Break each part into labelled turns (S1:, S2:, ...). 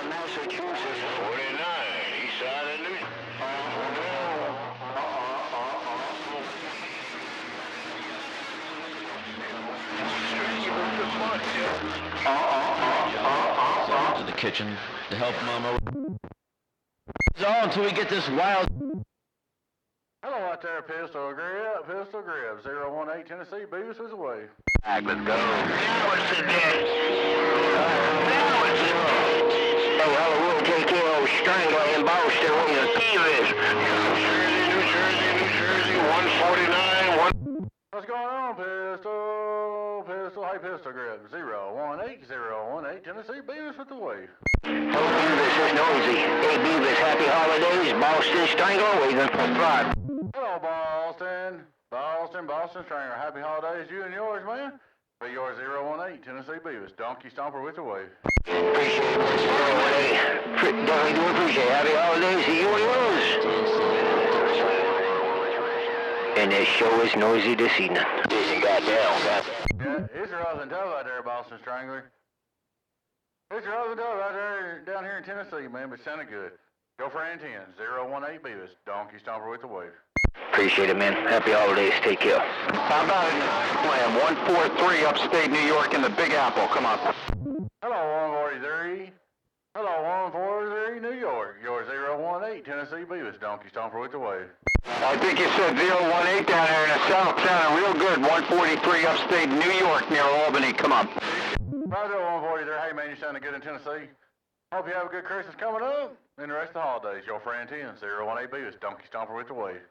S1: Massachusetts. 49, east side of New York.
S2: To the kitchen to help Mama. Until we get this wild.
S3: Hello out there, Pistol Grip, 018 Tennessee, Beavis is away.
S1: Let's go. Now it's the day. Now it's the day. Oh, hello, we'll take care of Strangler in Boston with the Beavis. New Jersey, 149, 1.
S3: What's going on, Pistol? Hey, Pistol Grip, 018 Tennessee, Beavis with the wave.
S1: Hello, Beavis is noisy. Hey, Beavis, happy holidays. Boston Strangler waiting for Friday.
S3: Hello, Boston Strangler. Happy holidays, you and yours, man. Be yours, 018 Tennessee Beavis. Donkey Stomper with the wave.
S1: Appreciate it. Definitely do appreciate it. Happy holidays to you and yours. And this show is noisy this evening.
S3: Yeah, it's rough and tough out there, Boston Strangler. It's rough and tough out there down here in Tennessee, man, but sounded good. Go for an 10, 018 Beavis. Donkey Stomper with the wave.
S1: Appreciate it, man. Happy holidays. Take care.
S4: How about it? Plan 143 upstate New York in the Big Apple. Come on.
S3: Hello, 143. Hello, 143, New York. Yours 018 Tennessee Beavis. Donkey Stomper with the wave.
S4: I think you said 018 down there in the south. Sounded real good. 143 upstate New York near Albany. Come on.
S3: Roger, 143. Hey, man, you sounded good in Tennessee. Hope you have a good Christmas coming up. And the rest of the holidays, your friend 10, 018 Beavis, Donkey Stomper with the wave.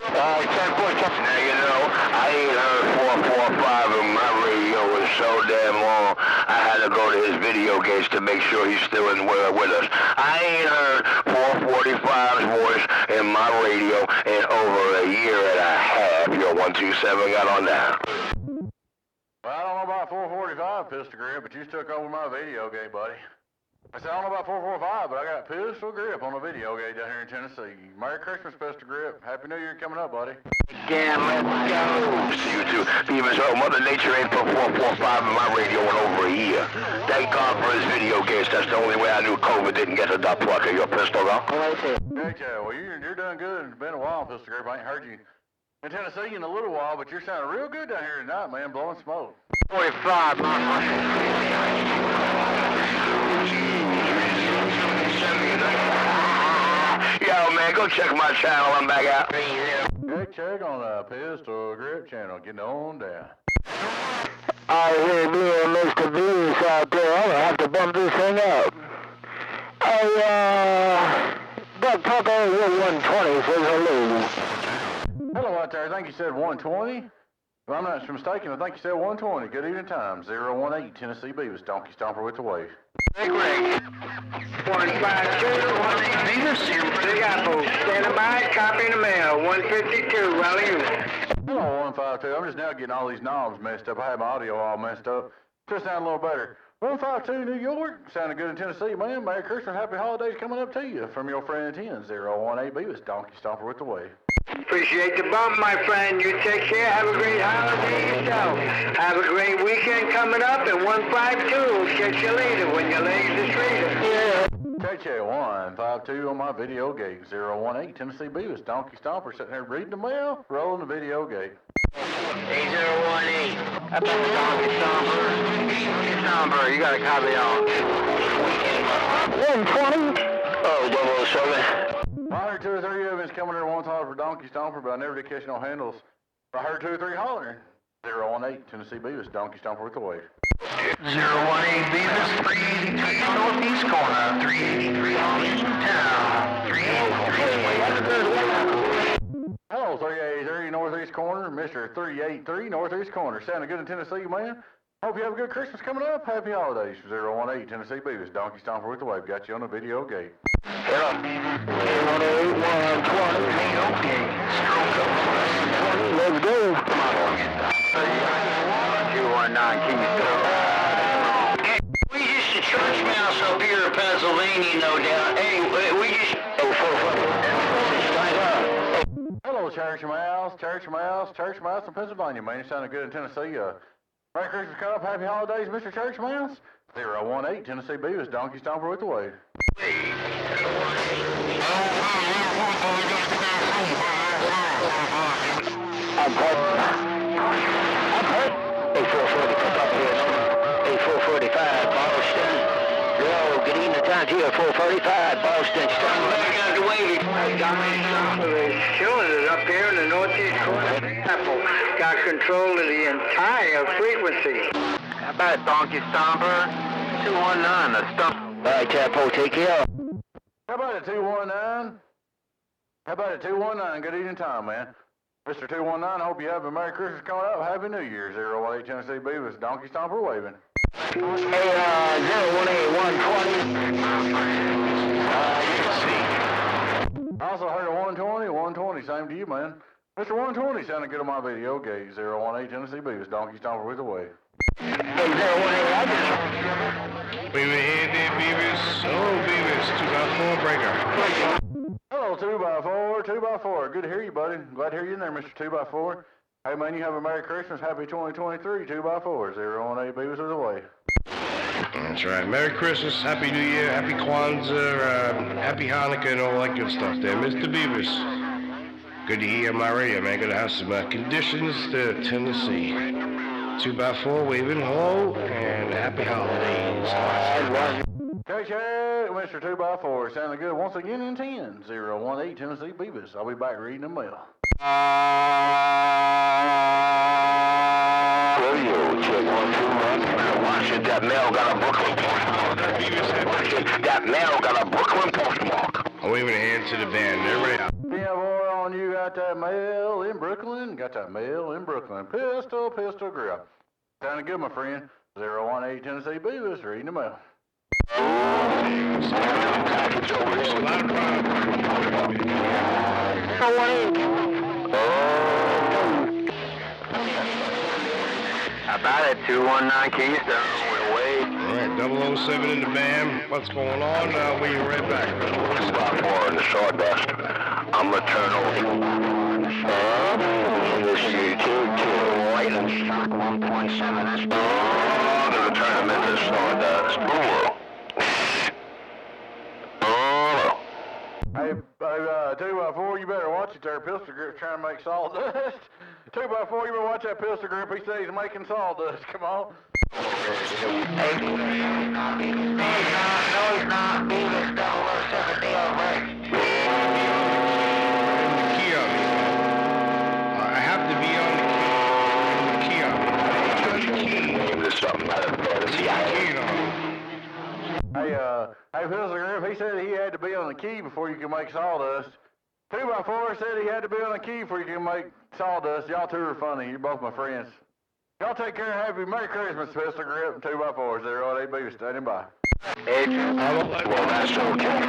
S1: Now you know, I ain't heard 445 and my radio was so damn long, I had to go to his video gates to make sure he's still with us. I ain't heard 445's voice in my radio in over a year and a half. Your 127 got on that.
S3: Well, I don't know about 445, Pistol Grip, but you took over my video game, buddy. I said, I don't know about 445, but I got Pistol Grip on the video game down here in Tennessee. Merry Christmas, Pistol Grip. Happy New Year coming up, buddy.
S1: Damn, let's go. See you too. Beavis, Mother Nature ain't put 445 in my radio in over a year. Thank God for his video games. That's the only way I knew COVID didn't get to that plucker. Your pistol, though?
S3: Okay, well, you're doing good. It's been a while, Pistol Grip. I ain't heard you in Tennessee in a little while, but you're sounding real good down here tonight, man, blowing smoke.
S1: 45, Yo, man, go check my channel. I'm back out.
S3: Good check on the Pistol Grip channel. Getting on down.
S1: I hear me and Mr. Beavis out there. I'm gonna have to bump this thing up. That Papa 120 says hello.
S3: Hello out there. I think you said 120. If I'm not mistaken, I think you said 120. Good evening time. 018 Tennessee Beavis. Donkey Stomper with the wave.
S1: Big Rig. 152, Venus, Big Apple. Standing by, copy in the mail. 152, Raleigh.
S3: Hello, 152. I'm just now getting all these knobs messed up. I had my audio all messed up. Just sound a little better. 152, New York. Sounding good in Tennessee, man. Merry Christmas. Happy holidays coming up to you. From your friend 10, 018 Beavis. Donkey Stomper with the wave.
S1: Appreciate the bump, my friend. You take care. Have a great holiday yourself. Have a great weekend coming up. And 152 will catch you later when your legs are straighter. Yeah.
S3: Catch you 152 on my video gate. 018 Tennessee Beavis. Donkey Stomper sitting there reading the mail, rolling the video gate.
S1: 8018. That's Donkey Stomper. Stomper, you got a copy on. 120. Oh, 007.
S3: I heard 2 or 3 of us coming there one time for Donkey Stomper, but I never did catch no handles. I heard 2 or 3 hollering. 018 Tennessee Beavis, Donkey Stomper with the wave.
S1: 018 Beavis, 383 northeast corner, 383 town, 383.
S3: Hello, 383 northeast corner, Mr. 383 northeast corner. Sounding good in Tennessee, man. Hope you have a good Christmas coming up. Happy holidays. 018 Tennessee Beavis, Donkey Stomper with the wave. Got you on the video gate.
S1: Hello. 108, 120. Okay. Let's go. Come on. 219 Keystone. Hey, we just a church mouse up here in Pennsylvania, no doubt. Hey, we just...
S3: Hello, Church Mouse in Pennsylvania, man. You sounding good in Tennessee. Merry Christmas, come up. Happy holidays, Mr. Church Mouse. 018 Tennessee Beavis, Donkey Stomper with the wave.
S1: Here, 445, Boston, Stomper. I got the wavy. Stomper is killing it up here in the northeast corner of Apple. Got control of the entire frequency.
S4: How about Donkey Stomper? 219, a Stomper.
S1: All right, Chapo, take care.
S3: How about it, 219? How about it, 219? Good evening time, man. Mr. 219, I hope you have a Merry Christmas coming up. Happy New Year. 018 Tennessee Beavis, Donkey Stomper waving.
S1: Hey, 018-120.
S3: I also heard a 120, same to you, man. Mr. 120 sounded good on my video gate. 018 Tennessee Beavis, Donkey Stomper with the wave.
S1: Hey, 018,
S5: We were here, dear Beavis. Oh, Beavis, 2x4 breaker.
S3: Hello, 2x4, 2x4. Good to hear you, buddy. Glad to hear you in there, Mr. 2x4. Hey, man, you have a Merry Christmas. Happy 2023, 2x4. 018 Beavis with the wave.
S5: That's right. Merry Christmas, Happy New Year, Happy Kwanzaa, Happy Hanukkah, and all that good stuff there. Mr. Beavis, good to hear my radio, man. Good to have some conditions to Tennessee. 2x4 waving hello and happy holidays.
S3: Check, Mr. 2x4. Sounding good once again in 10. 018 Tennessee Beavis. I'll be back reading the mail.
S1: check 121. Watching that mail got a Brooklyn postmark. That mail got a Brooklyn postmark.
S5: I'm waving a hand to the band. Everybody out.
S3: Yeah, boy, on you got that mail in Brooklyn. Got that mail in Brooklyn. Pistol grip. Sounding good, my friend. 018 Tennessee Beavis, reading the mail.
S4: About it, 219 Keystone. We're away.
S5: All right, 007 in the band. What's going on? We'll be right back.
S1: Spot 4 in the sawdust. I'm gonna turn over. This is 2-2. Wait and shock 1.7. I'm gonna turn them into sawdust.
S3: Hey, 2x4, you better watch it there. Pistol grip's trying to make sawdust. 2x4, you better watch that pistol grip. He says he's making sawdust. Come on.
S1: No, he's not. Beavis don't look such a deal, right?
S5: Key on me. I have to be on the key.
S1: There's something out of bed.
S5: Key on.
S3: Hey, pistol grip, he said he had to be on the key before you can make sawdust. 2x4 said he had to be on the key before you can make sawdust. Y'all two are funny. You're both my friends. Y'all take care. Happy Merry Christmas, pistol grip, and 2x4. 018 Beavis standing by.
S1: Well, that's okay.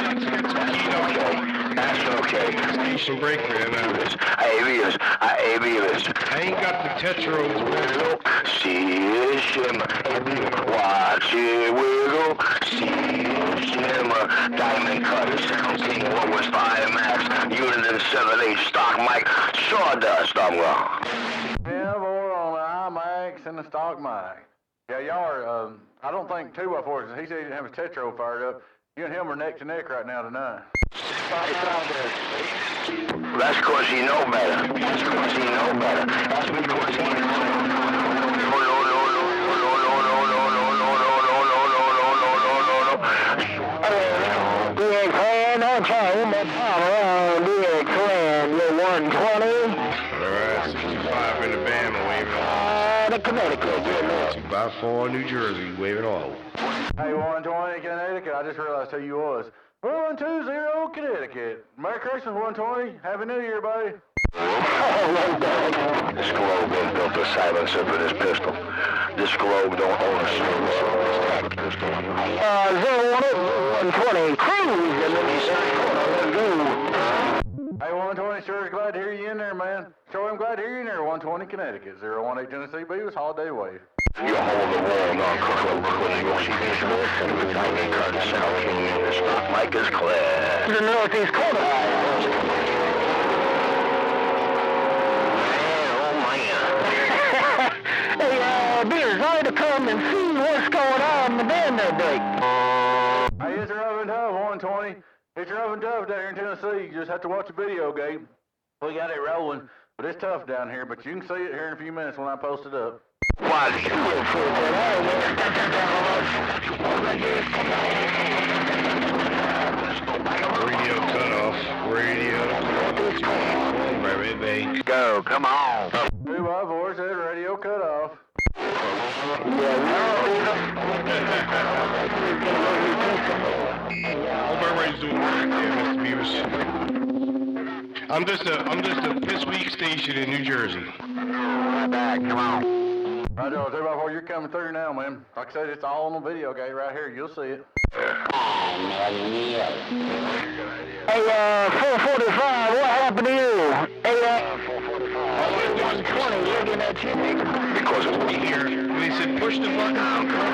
S1: That's okay.
S5: Station break, man.
S1: Hey, Beavis.
S5: I ain't got the tetros, man.
S1: See it shimmer. Watch it wiggle. See it shimmer. Diamond cutter, 17 Woodward's Fire Max. Unit and 7/8 stock mic. Sawdust, I'm wrong.
S3: Yeah, boy, on the IMAX and the stock mic. Yeah, y'all are, I don't think 2x4, he said he didn't have his tetro fired up. You and him are neck to neck right now tonight.
S1: That's because you know better. That's because you know better. That's because you know. You ain't playing no time, but around you ain't playing. You're 120.
S5: Alright, 65 in the band, waving all.
S1: The Connecticut,
S5: 2x4 New Jersey, waving all.
S3: Hey, 120 Connecticut, I just realized who you was. 120 Connecticut. Merry Christmas, 120. Happy New Year, buddy.
S1: This globe ain't built a silencer for this pistol. This globe don't own a silencer for this type of pistol. 120, cruise, and then he said, let's go.
S3: Hey, 120, sure is glad to hear you in there, man. Sure am glad to hear you in there, 120 Connecticut. 018 Tennessee Beavis, holiday wave.
S1: You hold the wall, non-Crooklyn, Brooklyn, New York City, and with Diamond Cutter, South King, the stock mic is clear. The northeast corner. Beers, I had to come and see what's going on in the band that day.
S3: Hey, it's Reverend Hub, 120. It's rough and tough down here in Tennessee. You just have to watch the video game. We got it rolling, but it's tough down here. But you can see it here in a few minutes when I post it up.
S5: Radio cutoff. Radio cutoff. Baby.
S1: Go, come on.
S3: Dude, my voice is radio cut off.
S5: Hope everybody's doing work here, Mr. Beavis. I'm just a piss weak station in New Jersey.
S1: Right back, come on.
S3: Right, I'll tell you about where you're coming through now, man. Like I said, it's all on the video game right here. You'll see it.
S1: Hey, 445, what happened to you? Hey, 120, you're getting that shit. Because it's me here.
S5: They said push the button,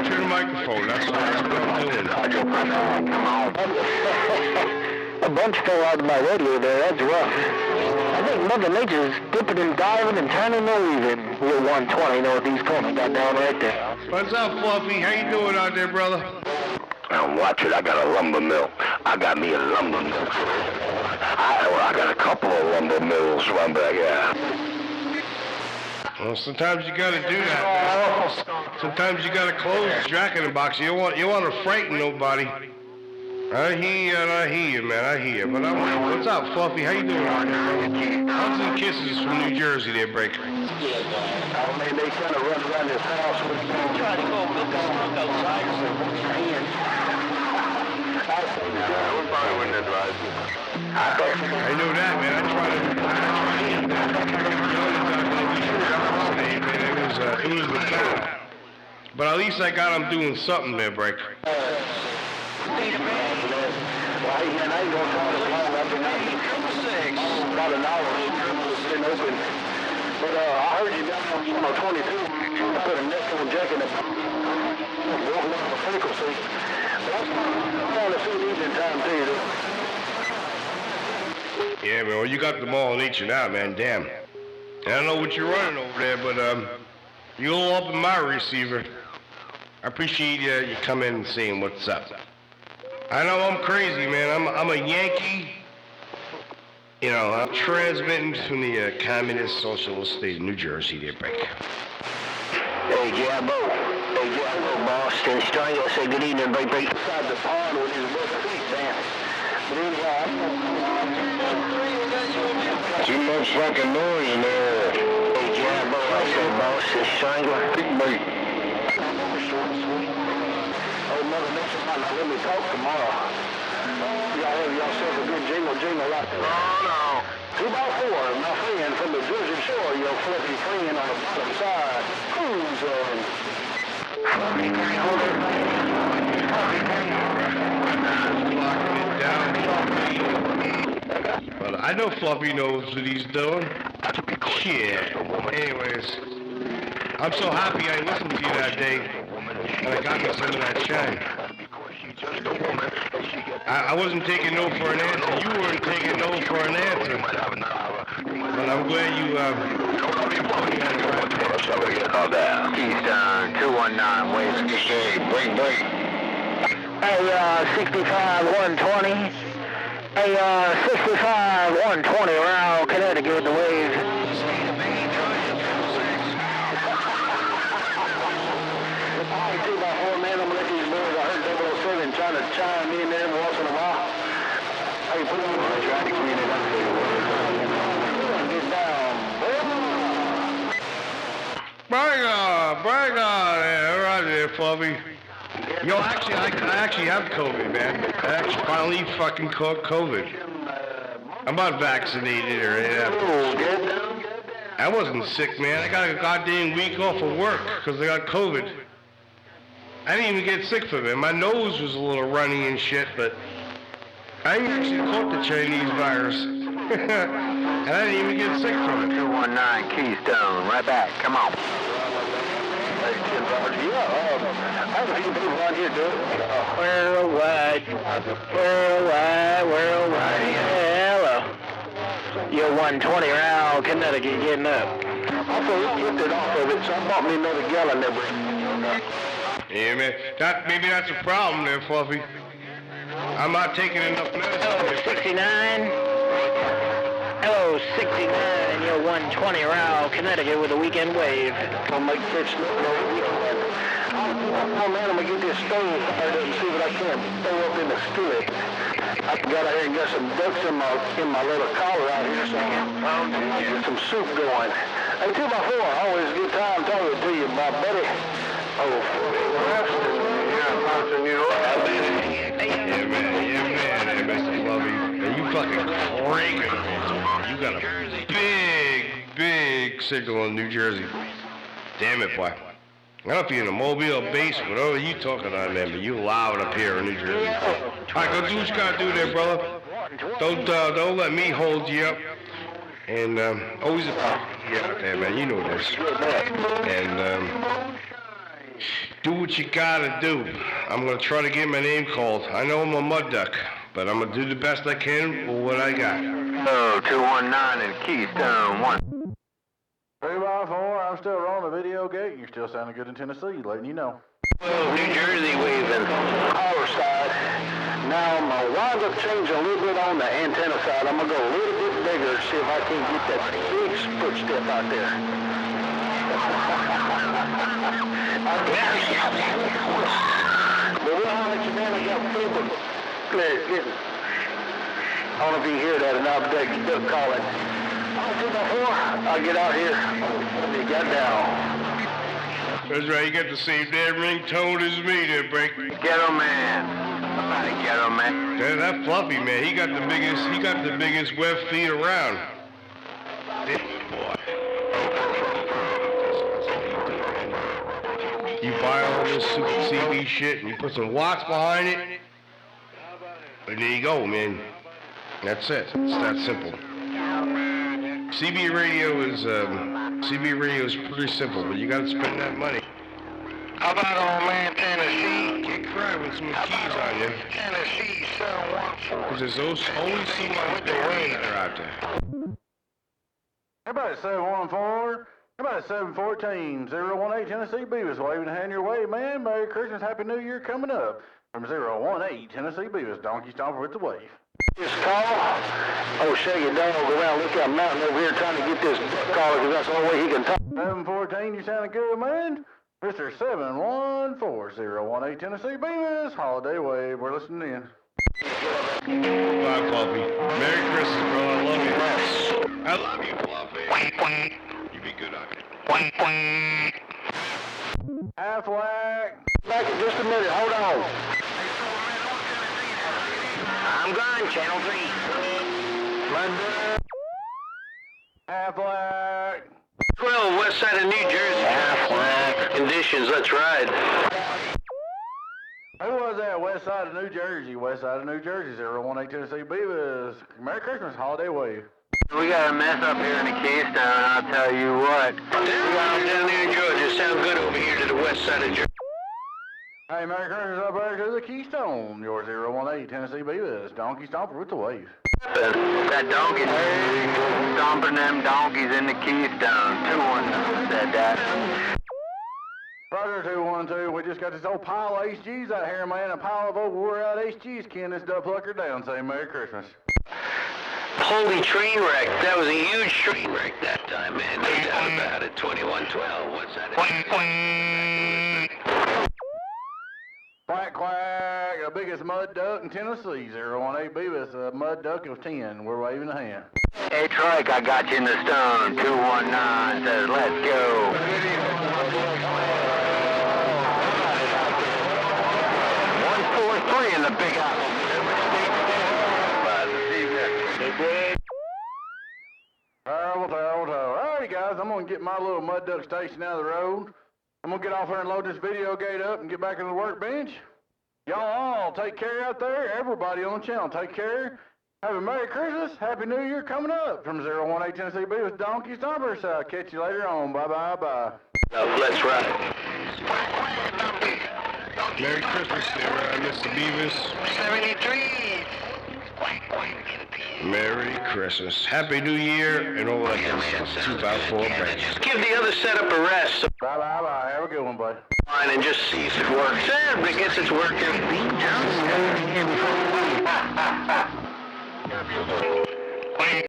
S5: turn the microphone. That's what I'm doing.
S1: Come on. A bunch fell out of my radio there, that's rough. I think Mother Nature's dipping and diving and turning and leaving. We're 120 Northeast corner, got down right there.
S5: What's up, Fluffy? How you doing out there, brother?
S1: Watch it, I got a lumber mill. I got me a lumber mill. I got a couple of lumber mills run back here.
S5: Well, sometimes you gotta do that, man. Sometimes you gotta close the jacket box. You don't want to frighten nobody. I hear you, man. I hear you. But what's up, Fluffy? How you doing out there, brother? Hugs and kisses from New Jersey there, Breaker.
S1: I mean, they kind of run around this house with me. Try to go over the drunk outside or something. I probably wouldn't advise you.
S5: I know that, man. I tried to. It was the time. But at least I got him doing something there, Breaker.
S1: Well, yeah, now you're going to try to long. I've been out about an hour. It's been open. But I heard you down on 22. I put a neck on jacket and walking off the frequency. But I'm trying to see evening time too.
S5: Yeah, man. Well, you got them all in nature now, man. Damn. I don't know what you're running over there, but you're a little up in my receiver. I appreciate you coming and saying what's up. I know I'm crazy, man. I'm a Yankee. You know, I'm transmitting from the communist socialist state of New Jersey there, Break.
S1: Hey, Jabbo, boss. Strangler say good evening, break. Inside the pond with his little feet, man. But anyhow,
S5: Too much fucking noise in there.
S1: Hey, Jabbo, I said, boss, this Strangler.
S5: Big break.
S1: Oh, Mother Nature might not let me talk tomorrow. Y'all have yourself a good jingle right there. Oh, no. 2x4, my friend from the Jersey Shore, your fluffy friend on the bottom side. Cruising.
S5: Well, I know Fluffy knows what he's doing. Shit. Anyways, I'm so happy I listened to you that day, and I got me some of that shine. I wasn't taking no for an answer. You weren't taking no for an answer. But I'm glad you put me on the right path.
S1: Eastern 219 West.
S5: Hey, break.
S1: Hey, 65 120. Hey, 65 120 around Connecticut, the wave. Trying to chime in there once in a while. Hey, put on the try to clean it up. Get down.
S5: Bring on, yeah, right there, Fluffy. Yo, actually, I actually have COVID, man. I actually finally fucking caught COVID. I'm not vaccinated or anything. I wasn't sick, man. I got a goddamn week off of work because I got COVID. I didn't even get sick from it. My nose was a little runny and shit, but I didn't actually caught the Chinese virus. And I didn't even get sick from it.
S1: 219 Keystone, right back. Come on. I have a few people out here doing it. Worldwide. Hello. You're 120 around Connecticut getting up. I thought we kicked it off of it, so I bought me another gallon there.
S5: Yeah, man. Maybe that's a problem there, Fluffy. I I'm not taking enough medicine.
S6: 69. Hello, 69. You're 120 Rowell, Connecticut with a weekend wave.
S4: I'll make this weekend. Oh man, I'm gonna get this stove fired up and see what I can throw up in the skillet. I got out here and got some ducks in my little collar out here, so I'm gonna get some soup going. Hey, 2x4, always a good time talking to you, my buddy. Oh,
S5: Yeah, man, Mr. Fluffy. And you fucking cranking, man. You got a big signal in New Jersey. Damn it, boy. I don't know if you're in a Mobile base, whatever you talking on, man, but you loud up here in New Jersey. All right, go do what you gotta do there, brother. Don't let me hold you up. And always yeah, there, man, you know this. And do what you gotta do. I'm gonna try to get my name called. I know I'm a mud duck, but I'm gonna do the best I can with what I got.
S1: Oh, 219 in Keystone 1.
S3: 2x4, I'm still rolling the video gate. You're still sounding good in Tennessee, letting you know.
S1: Oh, New Jersey waving.
S4: power side. Now my winds up changing a little bit on the antenna side. I'm gonna go a little bit bigger, see if I can get that big footstep out there. But we'll let you down. I got people. Listen. I don't know if you hear that or not, but they're still calling. I'll get out here. They got down.
S5: That's right, you got the same damn ringtone as me there, Break.
S1: Ghetto man. Somebody ghetto man.
S5: That Fluffy, man, he got the biggest web feed around. You buy all this super CB shit and you put some watts behind it, and there you go, man. That's it. It's that simple. CB radio is pretty simple, but you gotta spend that money.
S4: How about old man Tennessee?
S5: Get crowd with some keys on you.
S4: Tennessee 714.
S5: Because there's only so much that are out there.
S3: Everybody 714. Everybody 714. 018 Tennessee Beavis waving a hand your way, man. Merry Christmas, Happy New Year coming up. From 018 Tennessee Beavis, Donkey Stomper with the wave.
S4: This call, oh, Shaggy Dog go around, look at a mountain over here trying to get this caller because that's the only way he can talk.
S3: 714, you sounding good, man? Mr. 714-018 Tennessee Beavis, Holiday Wave, we're listening in.
S5: Bye, Fluffy. Merry Christmas, bro. I love you. I love you, Fluffy. You be good on it.
S3: Half-whack.
S4: Back in just a minute, hold on.
S6: I'm gone, Channel 3.
S3: Half-whack.
S1: 12, west side of New Jersey. Half-whack. Conditions, let's ride.
S3: Who was that? West side of New Jersey. West side of New Jersey, 018 Tennessee Beavis. Merry Christmas, Holiday Wave.
S1: We got a mess up here in the Keystone, I'll tell you what. Down there in Georgia, sound good over here to the west side of Georgia.
S3: Hey, Merry Christmas up there to the Keystone. Your 018 Tennessee Beavis. Donkey Stomper with the wave.
S1: That donkey, stomping them donkeys in the Keystone. 219 said that.
S3: Roger 212, we just got this old pile of HGs out here, man. A pile of old wore out HGs keying this duck plucker down, saying Merry Christmas.
S1: Holy train wreck. That was a huge train wreck that time, man. No doubt about it. 2112. What's that?
S3: Quack, quack. The biggest mud duck in Tennessee. 018 Beavis. A mud duck of 10. We're waving a hand.
S1: Hey, Trike, I got you in the stone. 219 says, let's go.
S4: 143 in the Big Apple.
S3: Terrible. Alrighty, guys, I'm going to get my little mud duck station out of the road. I'm going to get off here and load this video gate up and get back to the workbench. Y'all all take care out there. Everybody on the channel, take care. Have a Merry Christmas. Happy New Year coming up. From 018 Tennessee B with Donkey Stomper. So I'll catch you later on. Bye.
S1: Let's ride.
S5: Merry Christmas there, Mr. Beavis.
S1: 73.
S5: Merry Christmas. Happy New Year and all that good stuff. 254 branch.
S1: Just give the other setup a rest.
S3: Bye. Have a good one, bud.
S1: And just see if it works. If it gets its working.